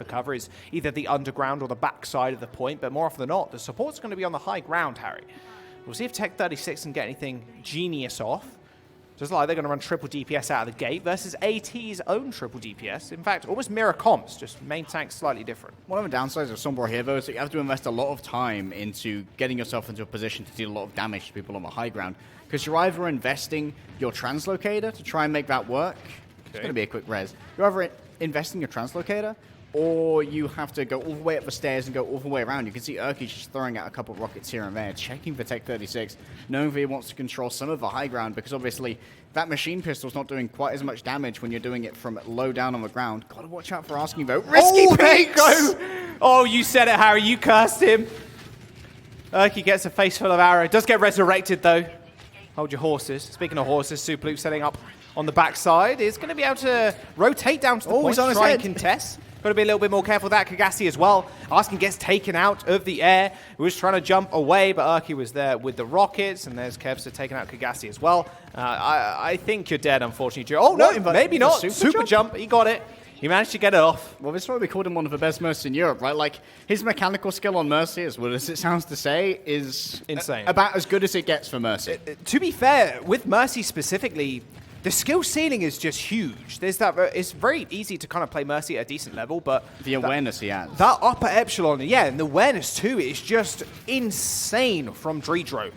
for cover is either the underground or the backside of the point, but more often than not, the support's going to be on the high ground, Harry. We'll see if Tech 36 can get anything genius off. Just like they're going to run triple DPS out of the gate versus AT's own triple DPS. In fact, almost mirror comps, just main tank slightly different. One of the downsides of Sombra here, though, is that you have to invest a lot of time into getting yourself into a position to deal a lot of damage to people on the high ground. Because you're either investing your translocator to try and make that work. It's going to be a quick res. You're either investing your translocator, or you have to go all the way up the stairs and go all the way around. You can see Urki just throwing out a couple of rockets here and there, checking for Tech 36, knowing that he wants to control some of the high ground, because obviously that machine pistol's not doing quite as much damage when you're doing it from low down on the ground. Gotta watch out for asking though. Risky peaks! Go! Oh, you said it, Harry. You cursed him. Urki gets a face full of arrow. Does get resurrected though. Hold your horses. Speaking of horses, Superloop setting up on the backside is going to be able to rotate down to the point to try and contest. Got to be a little bit more careful with that. Kagasi as well. Asking gets taken out of the air. He was trying to jump away, but Urki was there with the rockets, and there's Kevster taking out Kagasi as well. I think you're dead, unfortunately. Oh, no, maybe not. Super jump. He got it. He managed to get it off. Well, this is why we called him one of the best Mercs in Europe, right? Like, his mechanical skill on Mercy, as well as it sounds to say, is insane. About as good as it gets for Mercy. To be fair, with Mercy specifically, the skill ceiling is just huge. There's that. It's very easy to kind of play Mercy at a decent level, but the awareness he has. That upper epsilon, yeah, and the awareness too is just insane from Dredro.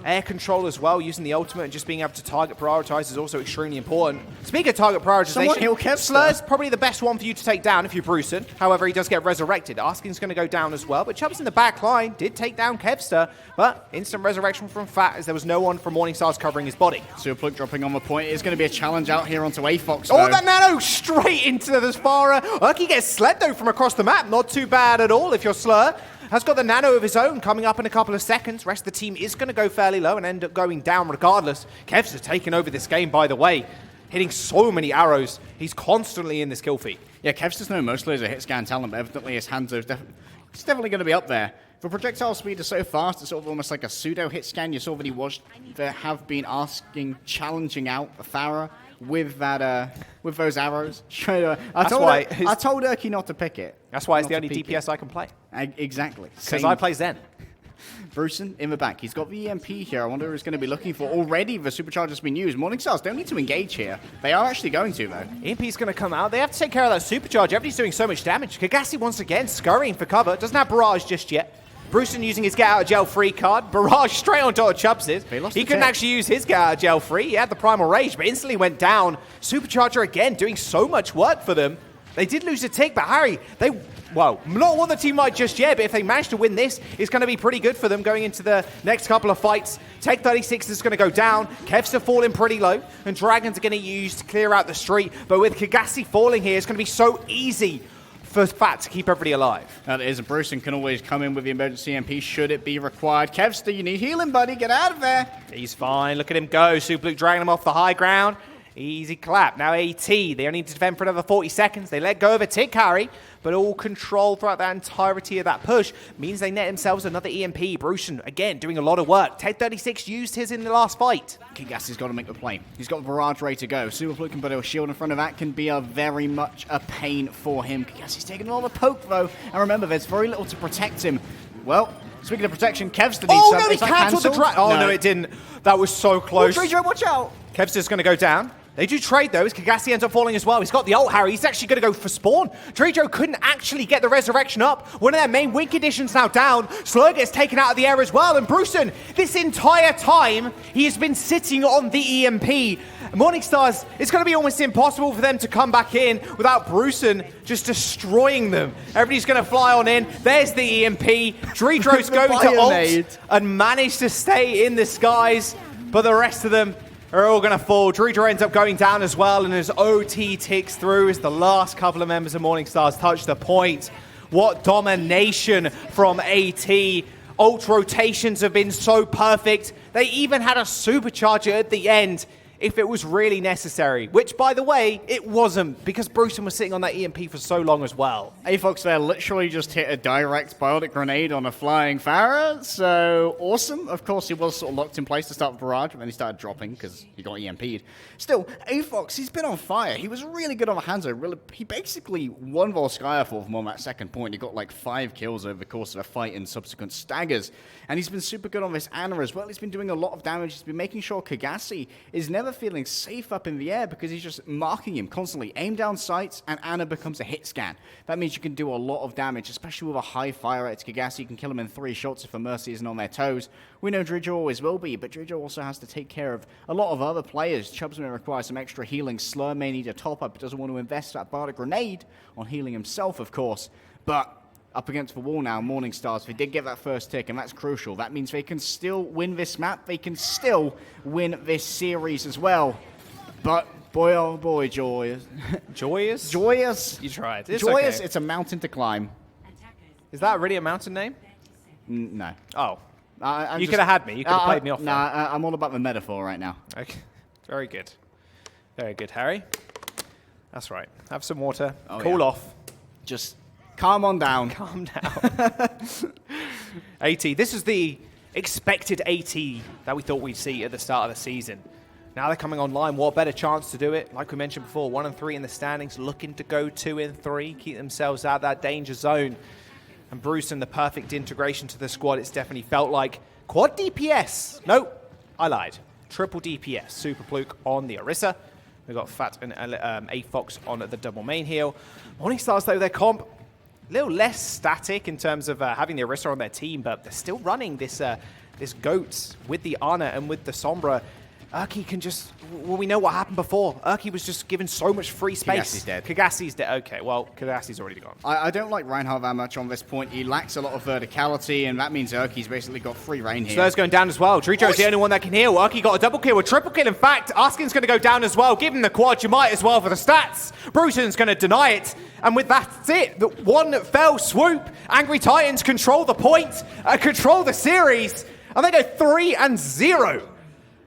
Air control as well, using the ultimate and just being able to target prioritize is also extremely important. Speaking of target prioritization, Slur's probably the best one for you to take down if you're Brucean. However, he does get resurrected. Asking's going to go down as well, but Chubbs in the back line did take down Kevster, but instant resurrection from Fat as there was no one from Morningstar's covering his body. Superplug dropping on the point. It's going to be a challenge out here onto AFox. Oh, that nano straight into the Spara. Urki gets sled though from across the map. Not too bad at all if you're Slur. Has got the nano of his own coming up in a couple of seconds. Rest of the team is going to go fairly low and end up going down regardless. Kev's taken over this game, by the way. Hitting so many arrows. He's constantly in this kill feed. Yeah, Kev's known mostly as a hit scan talent, but evidently his hands are it's definitely going to be up there. The projectile speed is so fast, it's sort of almost like a pseudo hit scan. You saw that they have been challenging out the Thara with that, with those arrows. I told Urki not to pick it. That's why it's the only DPS I can play. Exactly. Because I play Zen. Brucean in the back. He's got the EMP here. I wonder who he's going to be looking for. Already the supercharger's been used. Morningstars don't need to engage here. They are actually going to, though. EMP's going to come out. They have to take care of that supercharger. Everybody's doing so much damage. Kagasi once again scurrying for cover. Doesn't have Barrage just yet. Brucean using his get out of jail free card. Barrage straight on top of Chubbs's. He couldn't actually use his get out of jail free. He had the Primal Rage, but instantly went down. Supercharger again doing so much work for them. They did lose a tick, but Harry, well, not what the team might just yet, but if they manage to win this, it's going to be pretty good for them going into the next couple of fights. Tech 36 is going to go down. Kev's are falling pretty low, and Dragons are going to use to clear out the street. But with Kagasi falling here, it's going to be so easy for Fat to keep everybody alive. That is, Bruce can always come in with the emergency EMP should it be required. Kevster, you need healing, buddy. Get out of there. He's fine. Look at him go. Superluke dragging him off the high ground. Easy clap. Now AT, they only need to defend for another 40 seconds. They let go of a tick, Harry, but all control throughout that entirety of that push means they net themselves another EMP. Brucean, again, doing a lot of work. Tech 36 used his in the last fight. Kagasi's got to make the play. He's got the Barrage ready to go. Superplug can put a shield in front of that can be very much a pain for him. Kagasi's taking a lot of poke, though. And remember, there's very little to protect him. Well, speaking of protection, Kevster needs something. Oh, no, he cancelled the drag. Oh, no, it didn't. That was so close. Oh, Dredro, watch out. Kevster's going to go down. They do trade, though, as Kagasi ends up falling as well. He's got the ult, Harry. He's actually going to go for spawn. Dredro couldn't actually get the resurrection up. One of their main win conditions now down. Slur gets taken out of the air as well. And Brucean, this entire time, he has been sitting on the EMP. Morningstars, it's going to be almost impossible for them to come back in without Brucean just destroying them. Everybody's going to fly on in. There's the EMP. Dredro's going to ult and manage to stay in the skies. But the rest of them are all going to fall. Dredro ends up going down as well, and as OT ticks through as the last couple of members of Morningstars touch the point. What domination from AT. Ult rotations have been so perfect. They even had a supercharger at the end. if it was really necessary, which, by the way, it wasn't, because Bruton was sitting on that EMP for so long as well. Avox there literally just hit a direct biotic grenade on a flying Pharah, so awesome. Of course, he was sort of locked in place to start the barrage, but then he started dropping because he got EMP'd. Still, Avox, he's been on fire. He was really good on the Hanzo. He basically won Volskaya for him on that second point. He got like 5 kills over the course of the fight in subsequent staggers, and he's been super good on this Ana as well. He's been doing a lot of damage. He's been making sure Kagasi is never feeling safe up in the air because he's just marking him constantly. Aim down sights, and Ana becomes a hit scan. That means you can do a lot of damage, especially with a high fire rate to Kagasi. You can kill him in 3 shots if the Mercy isn't on their toes. We know Dridger always will be, but Dridger also has to take care of a lot of other players. Chubbs may require some extra healing. Slur may need a top-up, but doesn't want to invest that Bardic Grenade on healing himself, of course. But up against the wall now, Morning Stars, they did get that first tick, and that's crucial. That means they can still win this map. They can still win this series as well. But boy, oh boy, joyous. Joyous? Joyous. You tried. It's joyous, okay. It's a mountain to climb. Is that really a mountain name? No. Oh. I'm you just- could have had me. You could have played me off. Nah, I'm all about the metaphor right now. Okay. Very good. Very good, Harry. That's right. Have some water. Oh, cool yeah. off. Just calm on down. Calm down. AT. This is the expected AT that we thought we'd see at the start of the season. Now they're coming online. What better chance to do it? Like we mentioned before, 1 and 3 in the standings, looking to go 2 and 3, keep themselves out of that danger zone. And Bruce and the perfect integration to the squad. It's definitely felt like quad DPS. Nope, I lied. Triple DPS. Super Fluke on the Orisa. We've got Fat and Avox on the double main heal. Morning Stars, though, their comp a little less static in terms of having the Orisa on their team, but they're still running this this GOAT with the Ana and with the Sombra. Urki can just... Well, we know what happened before. Urki was just given so much free space. Kagassi's dead. Kagassi's dead. Okay, well, Kagassi's already gone. I don't like Reinhardt that much on this point. He lacks a lot of verticality, and that means Urki's basically got free reign here. Slur's going down as well. Drijo's the only one that can heal. Urki got a double kill, a triple kill. In fact, Askin's going to go down as well. Give him the quad. You might as well for the stats. Bruton's going to deny it. And with that's it. The one fell swoop. Angry Titans control the point, control the series, and they go 3-0.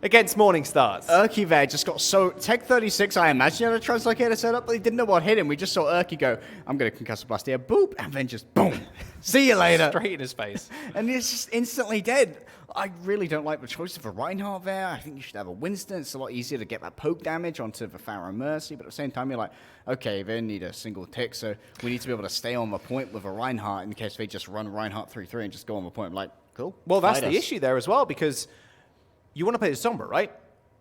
Against Morning Stars. Urki there just got so... Tech 36, I imagine, had a translocator set up, but he didn't know what hit him. We just saw Urki go, I'm going to concussive blast here, boop, and then just boom. See you later. Straight in his face. And he's just instantly dead. I really don't like the choice of a Reinhardt there. I think you should have a Winston. It's a lot easier to get that poke damage onto the Pharah Mercy, but at the same time, you're like, okay, they need a single tick, so we need to be able to stay on the point with a Reinhardt in case they just run Reinhardt 3-3 and just go on the point. I'm like, cool. Well, that's fight the us. issue there as well, because you want to play the Sombra, right?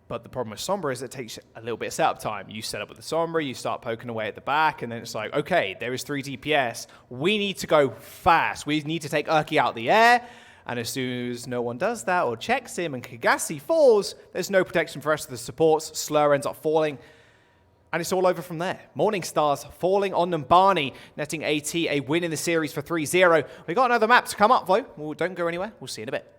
But the problem with Sombra is it takes a little bit of setup time. You set up with the Sombra, you start poking away at the back, and then it's like, okay, there is 3 DPS. We need to go fast. We need to take Urki out of the air. And as soon as no one does that or checks him and Kagassi falls, there's no protection for the rest of the supports. Slur ends up falling. And it's all over from there. Morning Stars falling on Numbani, netting AT a win in the series for 3-0. We got another map to come up, though. Well, don't go anywhere. We'll see in a bit.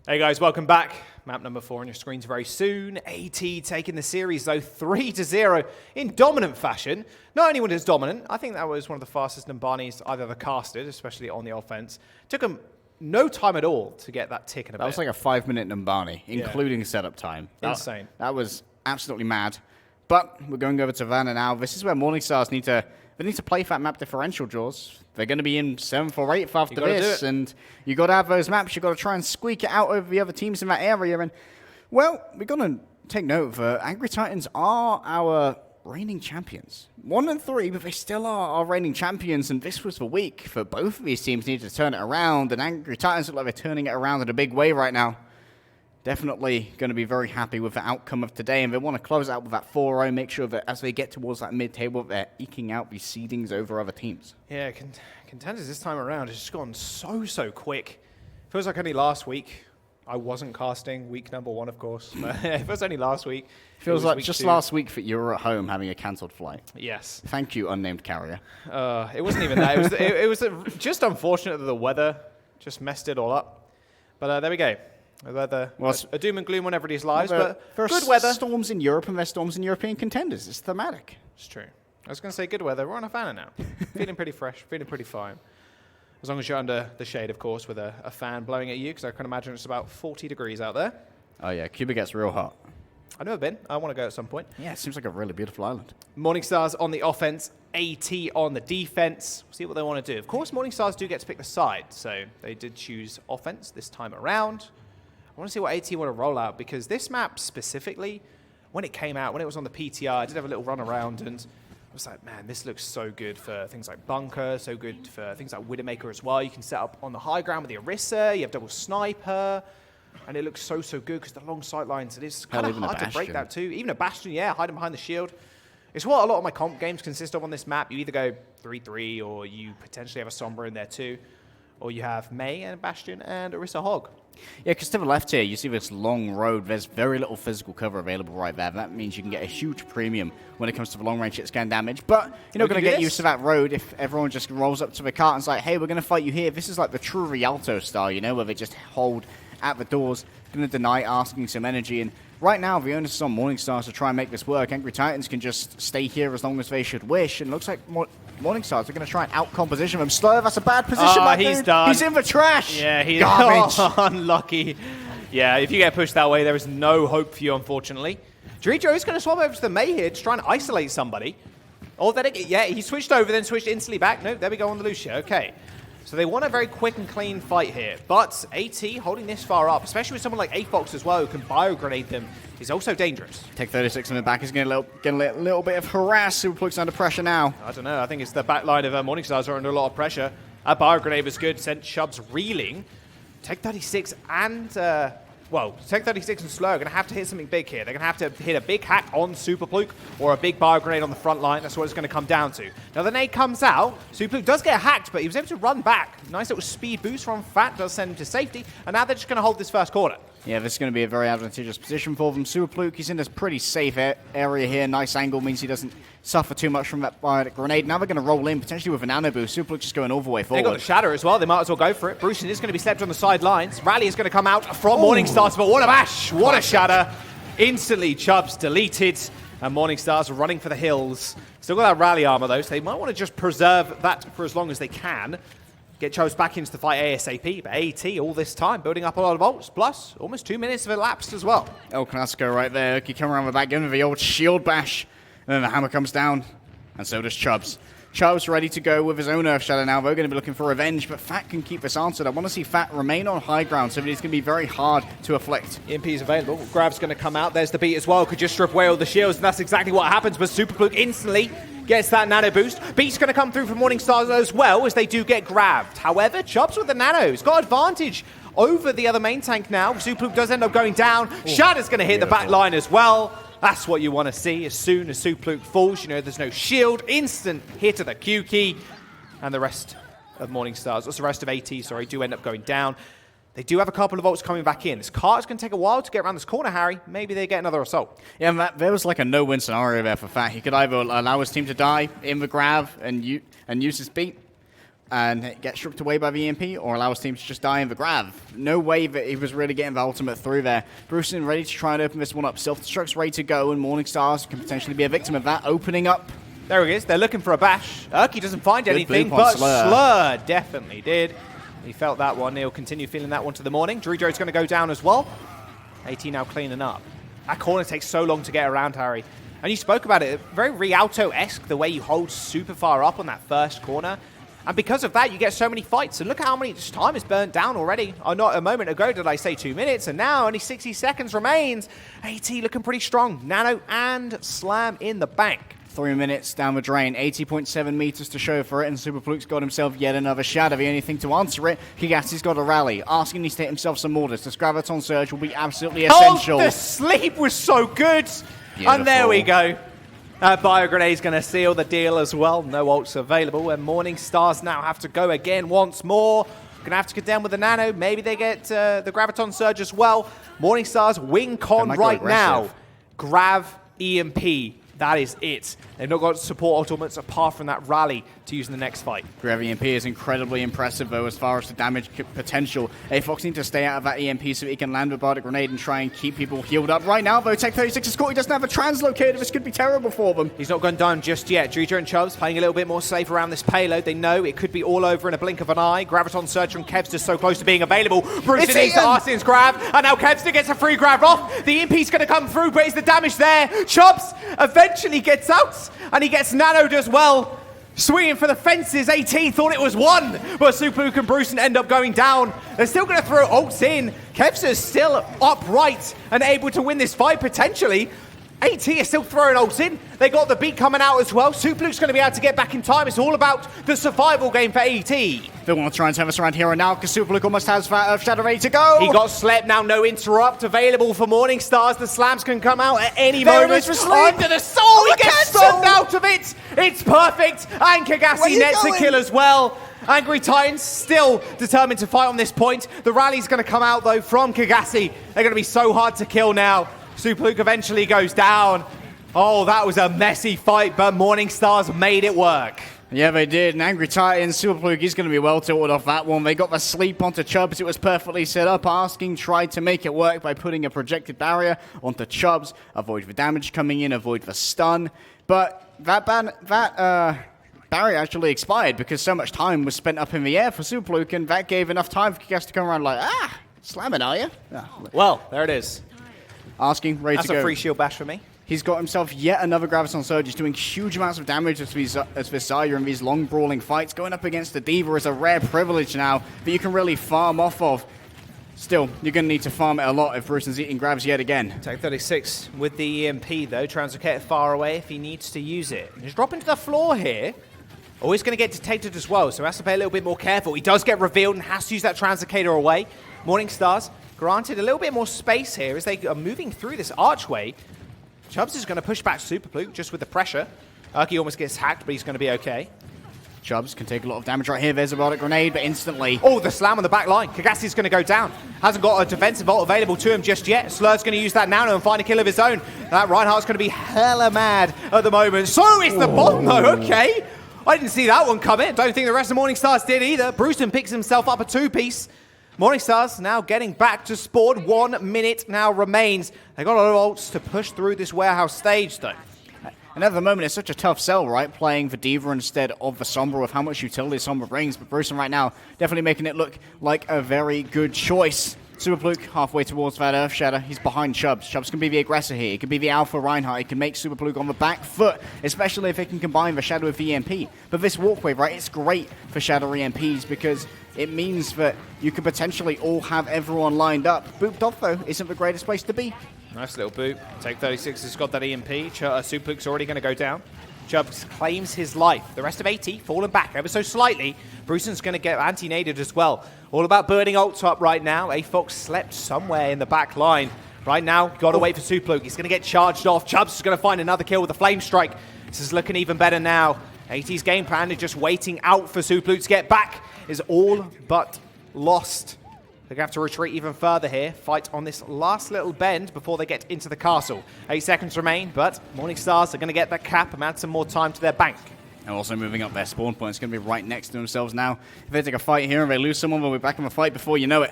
Hey guys, welcome back. Map number 4 on your screens very soon. AT taking the series though 3-0 in dominant fashion. Not only was it dominant, I think that was one of the fastest Nambanis I've ever casted, especially on the offense. Took them no time at all to get that tick in a bit. That was like a 5-minute Nambani, including setup time. Insane. That was absolutely mad. But we're going over to Vanna now. This is where Morningstars need to play for that map differential, Jaws. They're going to be in 7-4-8 after this, and you got to have those maps. You got to try and squeak it out over the other teams in that area. And well, we're going to take note that Angry Titans are our reigning champions. 1-3, but they still are our reigning champions. And this was the week that both of these teams needed to turn it around. And Angry Titans look like they're turning it around in a big way right now. Definitely going to be very happy with the outcome of today, and they want to close out with that 4-0, make sure that as they get towards that mid-table, they're eking out these seedings over other teams. Yeah, Contenders this time around has just gone so quick. Feels like only last week I wasn't casting, week number 1, of course. But it was only last week. Feels like just last week that you were at home having a cancelled flight. Yes. Thank you, unnamed carrier. It wasn't even that. It was just unfortunate that the weather just messed it all up. But there we go. A doom and gloom on everybody's lives, but good weather. Storms in Europe and there's storms in European contenders. It's thematic. It's true. I was going to say good weather. We're on a fan now. Feeling pretty fresh, feeling pretty fine. As long as you're under the shade, of course, with a fan blowing at you, because I can imagine it's about 40 degrees out there. Oh, yeah. Cuba gets real hot. I've never been. I want to go at some point. Yeah, it seems like a really beautiful island. Morningstars on the offense, AT on the defense. We'll see what they want to do. Of course, Morningstars do get to pick the side, so they did choose offense this time around. I want to see what AT want to roll out, because this map specifically, when it came out, when it was on the PTR, I did have a little run around, and I was like, man, this looks so good for things like Bunker, so good for things like Widowmaker as well. You can set up on the high ground with the Orisa, you have double sniper, and it looks so good because the long sight lines, it is kind of hard to break that too. Even a Bastion, yeah, hiding behind the shield. It's what a lot of my comp games consist of on this map. You either go 3-3, or you potentially have a Sombra in there too, or you have Mei and Bastion and Orisa Hog. Yeah, because to the left here, you see this long road. There's very little physical cover available right there. That means you can get a huge premium when it comes to the long-range hit scan damage. But you're not going to get used to that road if everyone just rolls up to the cart and is like, hey, we're going to fight you here. This is like the true Rialto style, you know, where they just hold at the doors, going to deny asking some energy. And right now, the onus is on Morningstars to try and make this work. Angry Titans can just stay here as long as they should wish. And it looks like Morningstars are going to try and out-composition them. Slur, that's a bad position, my he's dude. done. He's in the trash. Yeah, he's garbage. Unlucky. Yeah, if you get pushed that way, there is no hope for you, unfortunately. Tridd is going to swap over to the Mei here to try and isolate somebody. Oh, yeah, he switched over, then switched instantly back. No, there we go on the Lucia. Okay. So they want a very quick and clean fight here. But AT holding this far up, especially with someone like AFox as well, who can bio-grenade them, is also dangerous. Take 36 in the back is going to get a little bit of harass. Superpluck's under pressure now. I don't know. I think it's the back line of Morningstars are under a lot of pressure. That bio-grenade was good. Sent Chubbs reeling. Tech 36 and... Tech 36 and Slur are going to have to hit something big here. They're going to have to hit a big hack on Superpluck or a big bio-grenade on the front line. That's what it's going to come down to. Now, the nade comes out. Superpluck does get hacked, but he was able to run back. Nice little speed boost from Fat does send him to safety. And now they're just going to hold this first quarter. Yeah, this is going to be a very advantageous position for them. Superpluck, he's in this pretty safe area here. Nice angle means he doesn't suffer too much from that biotic grenade. Now they're going to roll in, potentially with a nano boost. Superpluck just going all the way forward. They got the shatter as well. They might as well go for it. Bruce is going to be slept on the sidelines. Rally is going to come out from Morningstars, but what a bash! What a shatter! Instantly, Chubbs deleted, and Morningstars are running for the hills. Still got that rally armor though, so they might want to just preserve that for as long as they can. Get Chubbs back into the fight ASAP, but AT all this time building up a lot of ults, plus almost 2 minutes have elapsed as well. El Clasico right there. He come around the back, giving the old shield bash. And then the hammer comes down, and so does Chubbs. Chubbs ready to go with his own Earth Shadow now. They're going to be looking for revenge, but Fat can keep this answered. I want to see Fat remain on high ground, so it's going to be very hard to afflict. EMP is available. Grab's going to come out. There's the beat as well. Could just strip away all the shields, and that's exactly what happens. But Superpluck instantly gets that nano boost. Beat's going to come through from Morningstars as well, as they do get grabbed. However, Chubbs with the nano has got advantage over the other main tank now. Superpluck does end up going down. Shatter's going to hit the back line as well. That's what you want to see. As soon as Superpluck falls, you know there's no shield. Instant hit of the Q key. And the rest of Morningstars, the rest of AT, do end up going down. They do have a couple of ults coming back in. This cart is going to take a while to get around this corner, Harry. Maybe they get another assault. Yeah, there was like a no-win scenario there for Fat. He could either allow his team to die in the grab and use his beat, and get stripped away by the EMP, or allow his team to just die in the grab. No way that he was really getting the ultimate through there. Bruceson ready to try and open this one up. Self-destruct's ready to go, and Morningstars can potentially be a victim of that, opening up. There he is. They're looking for a bash. Urki doesn't find anything, but Slur definitely did. He felt that one. He'll continue feeling that one to the morning. Drejo's going to go down as well. AT now cleaning up. That corner takes so long to get around, Harry. And you spoke about it. Very Rialto-esque, the way you hold super far up on that first corner. And because of that, you get so many fights. And look at how many time is burnt down already. Oh, not a moment ago did I say 2 minutes, and now only 60 seconds remains. AT looking pretty strong. Nano and Slam in the bank. 3 minutes down the drain, 80.7 meters to show for it, and Superfluke's got himself yet another shadow. The only thing to answer it, Kigasi's got a rally. Asking needs to hit himself some orders. This Graviton Surge will be absolutely essential. Oh, the sleep was so good. Beautiful. And there we go. Bio Grenade's going to seal the deal as well. No ults available, and Morning Stars now have to go again once more. Going to have to get down with the Nano. Maybe they get the Graviton Surge as well. Morning Stars win con right now. Grav EMP. That is it. They've not got support ultimates apart from that rally to use in the next fight. Grav EMP is incredibly impressive, though, as far as the damage potential. Fox needs to stay out of that EMP so he can land the Bardic Grenade and try and keep people healed up. Right now, though, Tech 36 is caught. He doesn't have a translocator. This could be terrible for them. He's not gone down just yet. Drejo and Chubbs playing a little bit more safe around this payload. They know it could be all over in a blink of an eye. Graviton Surge from Kev's just so close to being available. Bruce needs to Arsene grab, and now Kevster gets a free grab off. The EMP's going to come through, but is the damage there? Chubbs eventually gets out, and he gets nanoed as well. Swinging for the fences, AT thought it was one, but Superluke and Bruceson end up going down. They're still going to throw ults in. Kevster's still upright and able to win this fight potentially. AT is still throwing ults in. They got the beat coming out as well. Superluke's going to be able to get back in time. It's all about the survival game for AT. They want to try and turn this around here and now because Superluke almost has that Earth Shadow ready to go. He got slept now, no interrupt available for Morning Stars. The slams can come out at any moment. Under the soul, he gets stunned out of it. It's perfect. And Kigasi nets a kill as well. Angry Titans still determined to fight on this point. The rally's going to come out though from Kigasi. They're going to be so hard to kill now. Superluke eventually goes down. Oh, that was a messy fight, but Morning Stars made it work. Yeah, they did. And Angry Titan, Superluke, he's going to be well tilted off that one. They got the sleep onto Chubbs. It was perfectly set up. Asking tried to make it work by putting a projected barrier onto Chubbs. Avoid the damage coming in, avoid the stun. But that barrier actually expired because so much time was spent up in the air for Superluke, and that gave enough time for Kigas to come around like, slamming, are you? Well, there it is. Asking, ready to go. That's a free shield bash for me. He's got himself yet another Graviton Surge. He's doing huge amounts of damage as Visaya in these long brawling fights. Going up against the Diva is a rare privilege now that you can really farm off of. Still, you're going to need to farm it a lot if Bruce's eating grabs yet again. Tech 36 with the EMP though. Translocate far away if he needs to use it. He's dropping to the floor here. Always going to get detected as well, so he has to play a little bit more careful. He does get revealed and has to use that Translocator away. Morning Stars granted a little bit more space here as they are moving through this archway. Chubbs is going to push back Superluke just with the pressure. Urki almost gets hacked, but he's going to be okay. Chubbs can take a lot of damage right here. There's a Bardic Grenade, but instantly... Oh, the slam on the back line. Kigasi's going to go down. Hasn't got a defensive ult available to him just yet. Slur's going to use that now and find a kill of his own. That Reinhardt's going to be hella mad at the moment. So is the bomb, though. Okay. I didn't see that one coming. Don't think the rest of Morning Stars did either. Bruceson picks himself up a two-piece. Morning Stars now getting back to spawn. 1 minute now remains. They got a lot of ults to push through this warehouse stage, though. And at the moment, it's such a tough sell, right? Playing the Diva instead of the Sombra with how much utility Sombra brings. But Bruceson right now definitely making it look like a very good choice. Superluke halfway towards that Earth Shatter. He's behind Chubbs. Chubbs can be the aggressor here. He can be the alpha Reinhardt. He can make Superluke on the back foot, especially if they can combine the Shadow with the EMP. But this walkway, right, it's great for Shadow EMPs because it means that you could potentially all have everyone lined up. Booped off, though, isn't the greatest place to be. Nice little boop. Take 36 has got that EMP. Superluke's already going to go down. Chubbs claims his life. The rest of AT falling back ever so slightly. Brucen's going to get anti-naded as well. All about burning ults up right now. A-Fox slept somewhere in the back line. Right now, got to wait for Superluke. He's going to get charged off. Chubbs is going to find another kill with a flame strike. This is looking even better now. AT's game plan is just waiting out for Superluke to get back. Is all but lost. They're going to have to retreat even further here. Fight on this last little bend before they get into the castle. 8 seconds remain, but Morning Stars are going to get that cap and add some more time to their bank. And also moving up their spawn point. It's going to be right next to themselves now. If they take a fight here and they lose someone, they'll be back in the fight before you know it.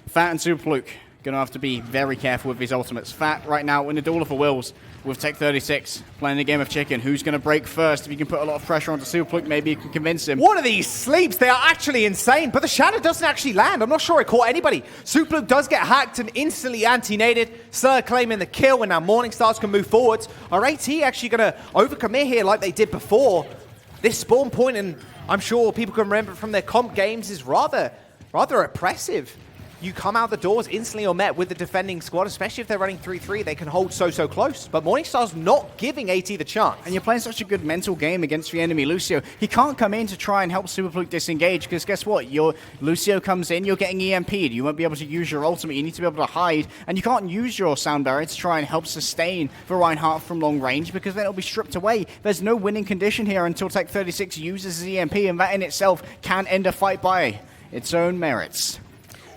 Fat and Superluke going to have to be very careful with these ultimates. Fat right now in the duel of the wills with Tech 36 playing a game of chicken. Who's going to break first? If you can put a lot of pressure onto Superluke, maybe you can convince him. One of these sleeps, they are actually insane, but the shadow doesn't actually land. I'm not sure it caught anybody. Superluke does get hacked and instantly anti-naded. Sir claiming the kill, and now Morningstars can move forwards. Are AT actually going to overcommit here like they did before? This spawn point, and I'm sure people can remember from their comp games, is rather oppressive. You come out the doors, instantly are met with the defending squad, especially if they're running 3-3, they can hold so close. But Morningstar's not giving AT the chance. And you're playing such a good mental game against the enemy Lucio. He can't come in to try and help Superluke disengage, because guess what? Your Lucio comes in, you're getting EMP'd. You won't be able to use your ultimate. You need to be able to hide. And you can't use your sound barrier to try and help sustain the Reinhardt from long range, because then it'll be stripped away. There's no winning condition here until Tech 36 uses his EMP, and that in itself can end a fight by its own merits.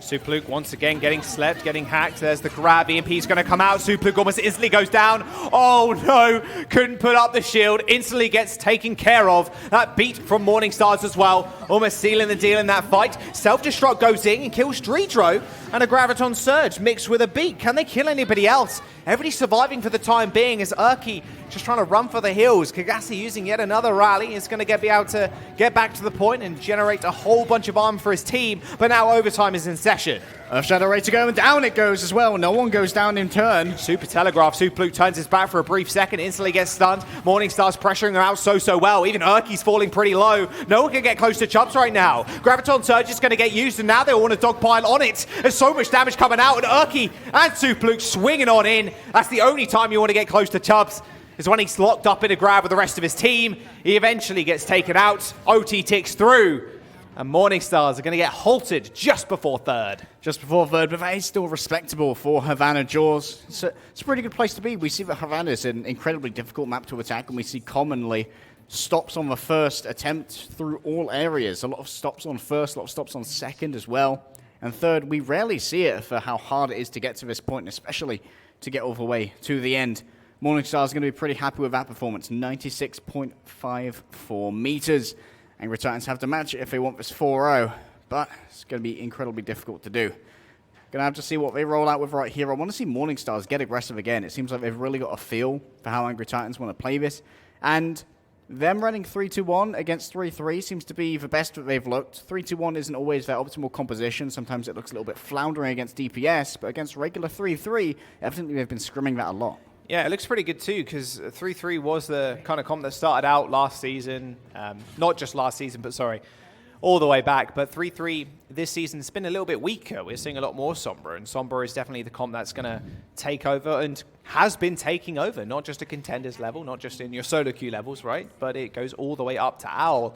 Superluke once again getting slept, getting hacked. There's the grab. EMP's going to come out. Superluke almost instantly goes down. Oh no, couldn't put up the shield. Instantly gets taken care of. That beat from Morningstars as well. Almost sealing the deal in that fight. Self-destruct goes in and kills Dredro. And a Graviton Surge mixed with a beat. Can they kill anybody else? Everybody surviving for the time being as Urki just trying to run for the hills. Kagasi using yet another rally is going to be able to get back to the point and generate a whole bunch of armor for his team. But now overtime is in session. Shadow ready to go, and down it goes as well. No one goes down in turn. Super telegraph. Superluke turns his back for a brief second, instantly gets stunned. Morningstar's pressuring him out so well. Even Urki's falling pretty low. No one can get close to Chubbs right now. Graviton Surge is going to get used, and now they all want to dogpile on it. There's so much damage coming out, and Urki and Superluke swinging on in. That's the only time you want to get close to Chubbs, is when he's locked up in a grab with the rest of his team. He eventually gets taken out. OT ticks through. And Morningstars are going to get halted just before third. Just before third, but that is still respectable for Havana Jaws. It's a pretty good place to be. We see that Havana is an incredibly difficult map to attack, and we see commonly stops on the first attempt through all areas. A lot of stops on first, a lot of stops on second as well. And third, we rarely see it for how hard it is to get to this point, especially to get all the way to the end. Morningstar is going to be pretty happy with that performance. 96.54 meters. Angry Titans have to match it if they want this 4-0, but it's going to be incredibly difficult to do. Going to have to see what they roll out with right here. I want to see Morningstars get aggressive again. It seems like they've really got a feel for how Angry Titans want to play this. And them running 3-2-1 against 3-3 seems to be the best that they've looked. 3-2-1 isn't always their optimal composition. Sometimes it looks a little bit floundering against DPS, but against regular 3-3, evidently they've been scrimming that a lot. Yeah, it looks pretty good too, because 3-3 was the kind of comp that started out last season. Not just last season, but sorry, all the way back. But 3-3 this season has been a little bit weaker. We're seeing a lot more Sombra, and Sombra is definitely the comp that's going to take over and has been taking over, not just at Contenders level, not just in your solo queue levels, right? But it goes all the way up to Owl.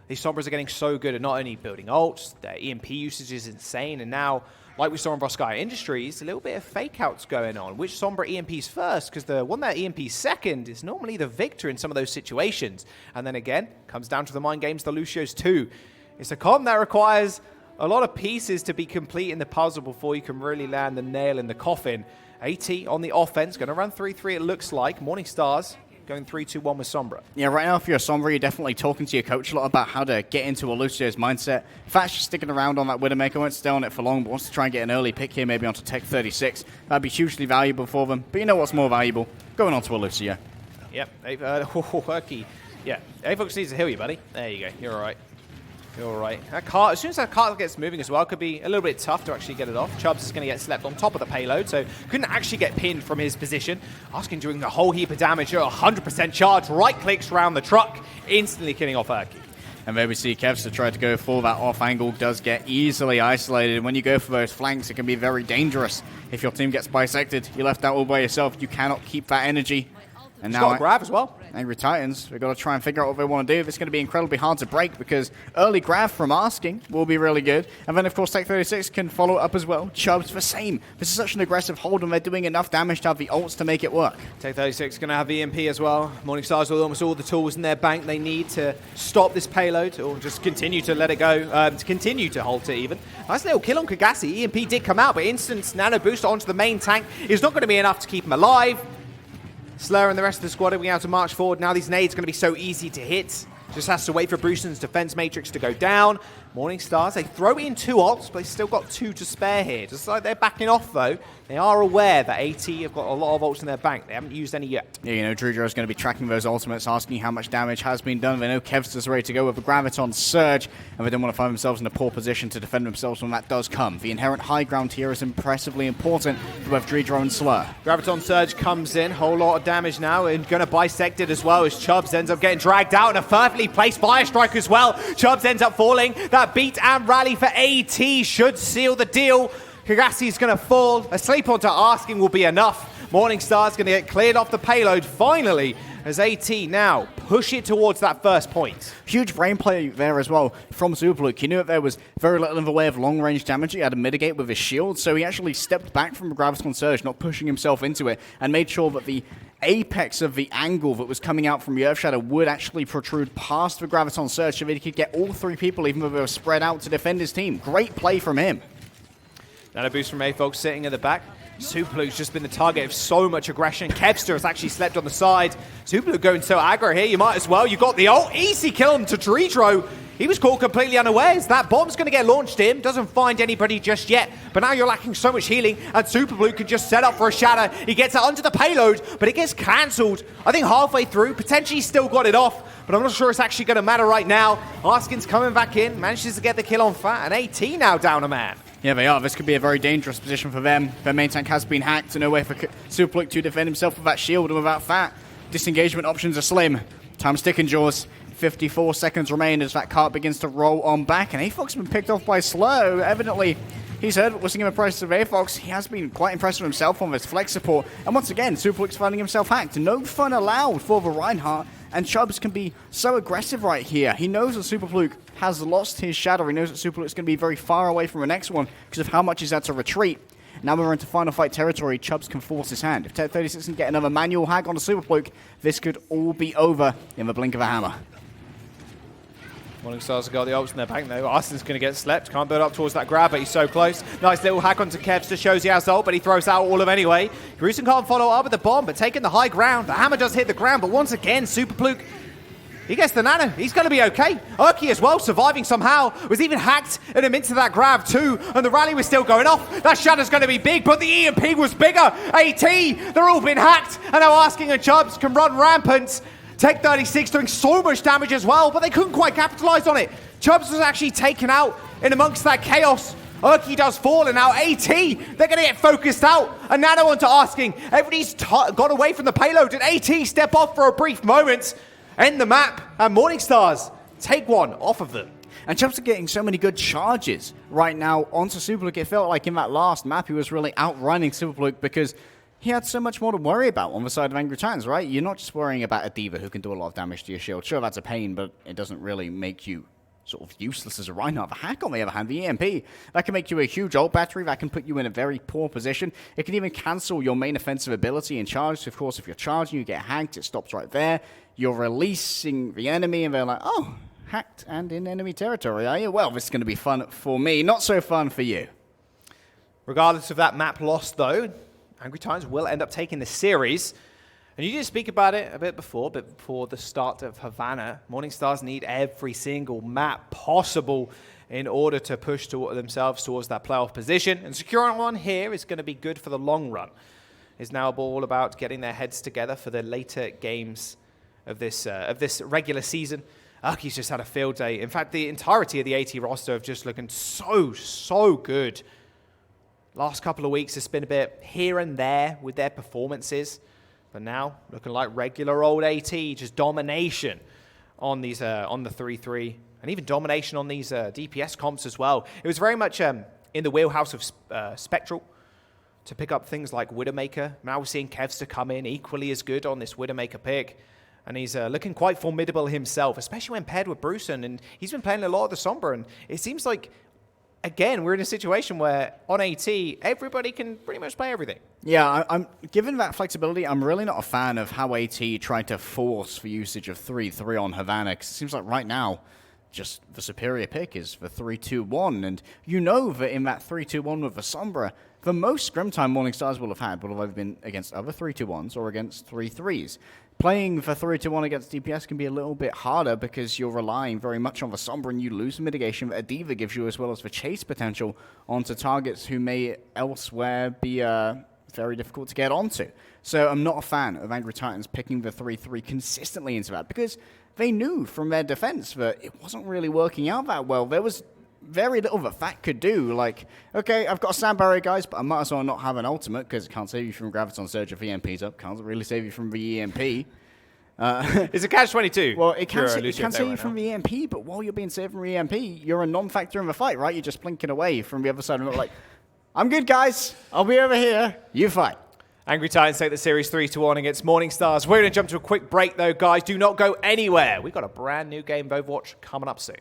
These Sombras are getting so good at not only building ults, their EMP usage is insane, and now, like we saw in Voskai Industries, a little bit of fake-outs going on. Which Sombra EMPs first? Because the one that EMPs second is normally the victor in some of those situations. And then again, comes down to the mind games, the Lucios too. It's a comp that requires a lot of pieces to be complete in the puzzle before you can really land the nail in the coffin. AT on the offense, going to run 3-3 it looks like. Morningstars going 3-2-1 with Sombra. Yeah, right now if you're a Sombra, you're definitely talking to your coach a lot about how to get into a Lucio's mindset. Fat's just sticking around on that Widowmaker, won't stay on it for long, but wants to try and get an early pick here, maybe onto Tech 36. That'd be hugely valuable for them. But you know what's more valuable? Going on to a Lucio. Yep, Herky. Yeah, Avox needs to heal you, buddy. There you go, you're all right. You're all right. That cart, as soon as that cart gets moving as well, it could be a little bit tough to actually get it off. Chubbs is going to get slept on top of the payload, so couldn't actually get pinned from his position. Asking doing a whole heap of damage at 100% charge. Right clicks around the truck, instantly killing off Urki. And there we see Kevster try to go for that off angle, does get easily isolated. And when you go for those flanks, it can be very dangerous. If your team gets bisected, you're left out all by yourself. You cannot keep that energy. And He's now got a grab as well. Angry Titans, we've got to try and figure out what they want to do. It's going to be incredibly hard to break because early grab from Asking will be really good. And then, of course, Tech 36 can follow up as well. Chubbs, the same. This is such an aggressive hold, and they're doing enough damage to have the ults to make it work. Tech 36 going to have EMP as well. Morningstars with almost all the tools in their bank they need to stop this payload or just continue to let it go, to continue to halt it even. Nice little kill on Kagasi. EMP did come out, but instant nano boost onto the main tank is not going to be enough to keep him alive. Slur and the rest of the squad are being able to march forward. Now these nades are going to be so easy to hit. Just has to wait for Brewston's defense matrix to go down. Morning Stars, they throw in 2 ults, but they still got 2 to spare here. Just like they're backing off, though. They are aware that AT have got a lot of ults in their bank. They haven't used any yet. Yeah, you know, Tridd going to be tracking those ultimates, asking how much damage has been done. They know Kevster's ready to go with the Graviton Surge, and they don't want to find themselves in a poor position to defend themselves when that does come. The inherent high ground here is impressively important for both Tridd and Slur. Graviton Surge comes in, whole lot of damage now, and going to bisect it as well as Chubbs ends up getting dragged out, and a perfectly placed Fire Strike as well. Chubbs ends up falling. That beat and rally for AT should seal the deal. Kagassi's going to fall. A sleep onto Asking will be enough. Morningstar's going to get cleared off the payload finally as AT now push it towards that first point. Huge brain play there as well from Superluke. He knew that there was very little in the way of long-range damage he had to mitigate with his shield, so he actually stepped back from the Graviton Surge, not pushing himself into it, and made sure that the apex of the angle that was coming out from the Earth Shadow would actually protrude past the Graviton Surge so that he could get all 3 people, even though they were spread out, to defend his team. Great play from him. Now a boost from A-Fox sitting at the back. Superluke's just been the target of so much aggression. Kevster has actually slept on the side. Superluke going so aggro here, you might as well. You got the ult. Easy kill him to Tridd. He was caught completely unawares. That bomb's going to get launched in. Doesn't find anybody just yet. But now you're lacking so much healing. And Superluke can just set up for a shatter. He gets it onto the payload, but it gets cancelled. I think halfway through. Potentially still got it off. But I'm not sure it's actually going to matter right now. Askin's coming back in. Manages to get the kill on Fat. And AT now down a man. Yeah, they are. This could be a very dangerous position for them. Their main tank has been hacked, and no way for Superluke to defend himself with that shield and without Fat. Disengagement options are slim. Time's ticking, Jaws. 54 seconds remain as that cart begins to roll on back, and A-Fox has been picked off by Slow. Evidently, he's heard what was singing the prices of A-Fox. He has been quite impressed with himself on this flex support, and once again, Superluke's finding himself hacked. No fun allowed for the Reinhardt, and Chubbs can be so aggressive right here. He knows that Superluke has lost his shadow. He knows that Superluke's going to be very far away from the next one because of how much he's had to retreat. Now we're into final fight territory. Chubbs can force his hand. If TED36 can get another manual hack on a Superluke, this could all be over in the blink of a hammer. Morningstar's got the ults in their bank though. Austin's going to get slept. Can't build up towards that grab, but he's so close. Nice little hack onto Kevster. Shows he has ult, but he throws out all of anyway. Gruesome can't follow up with the bomb, but taking the high ground. The hammer does hit the ground, but once again, Superluke, he gets the nano. He's going to be okay. Urki as well, surviving somehow. Was even hacked in him into that grab too. And the rally was still going off. That shadow's going to be big, but the EMP was bigger. AT, they're all been hacked. And now Asking and Chubbs can run rampant. Tech 36 doing so much damage as well, but they couldn't quite capitalize on it. Chubbs was actually taken out in amongst that chaos. Urki does fall, and now AT, they're going to get focused out. And Nano onto Asking. Everybody's got away from the payload. Did AT step off for a brief moment? End the map, and Morningstars take one off of them. And Chubbs are getting so many good charges right now onto Superluke. It felt like in that last map he was really outrunning Superluke because he had so much more to worry about on the side of Angry Titans, right? You're not just worrying about a diva who can do a lot of damage to your shield. Sure, that's a pain, but it doesn't really make you sort of useless as a Reinhardt. The hack, on the other hand, the EMP, that can make you a huge ult battery. That can put you in a very poor position. It can even cancel your main offensive ability in charge. So of course, if you're charging, you get hacked. It stops right there. You're releasing the enemy, and they're like, oh, hacked and in enemy territory, are you? Well, this is going to be fun for me. Not so fun for you. Regardless of that map loss, though, Angry Titans will end up taking the series. And you did speak about it a bit before the start of Havana. Morningstars need every single map possible in order to push themselves towards that playoff position. And securing one here is going to be good for the long run. It's now all about getting their heads together for the later games of this regular season. Urki's just had a field day. In fact, the entirety of the AT roster have just looking so good. Last couple of weeks, it's been a bit here and there with their performances. But now, looking like regular old AT, just domination on these on the 3-3. And even domination on these DPS comps as well. It was very much in the wheelhouse of Spectral to pick up things like Widowmaker. Now we're seeing Kevster come in equally as good on this Widowmaker pick. And he's looking quite formidable himself, especially when paired with Brewston. And he's been playing a lot of the Sombra. And it seems like, again, we're in a situation where on AT, everybody can pretty much play everything. Yeah, I'm given that flexibility, I'm really not a fan of how AT tried to force the usage of 3-3 on Havana. 'Cause it seems like right now, just the superior pick is the 3-2-1. And you know that in that 3-2-1 with the Sombra, the most scrim time Morningstars will have had will have either been against other 3-2-1s or against 3-3s. Playing for 3-2-1 against DPS can be a little bit harder because you're relying very much on the Sombra, and you lose the mitigation that a Diva gives you, as well as the chase potential onto targets who may elsewhere be very difficult to get onto. So I'm not a fan of Angry Titans picking the 3-3 consistently into that, because they knew from their defense that it wasn't really working out that well. There was very little that Fat could do. Like, okay, I've got a sand barrier, guys, but I might as well not have an ultimate because it can't save you from Graviton Surge if EMP's up. Can't really save you from the EMP. It's a catch-22. Well, it can save you from the EMP, but while you're being saved from the EMP, you're a non-factor in the fight, right? You're just blinking away from the other side and like, I'm good, guys. I'll be over here. You fight. Angry Titans take the series 3-1 against Morningstars. We're going to jump to a quick break, though, guys. Do not go anywhere. We've got a brand new game of Overwatch coming up soon.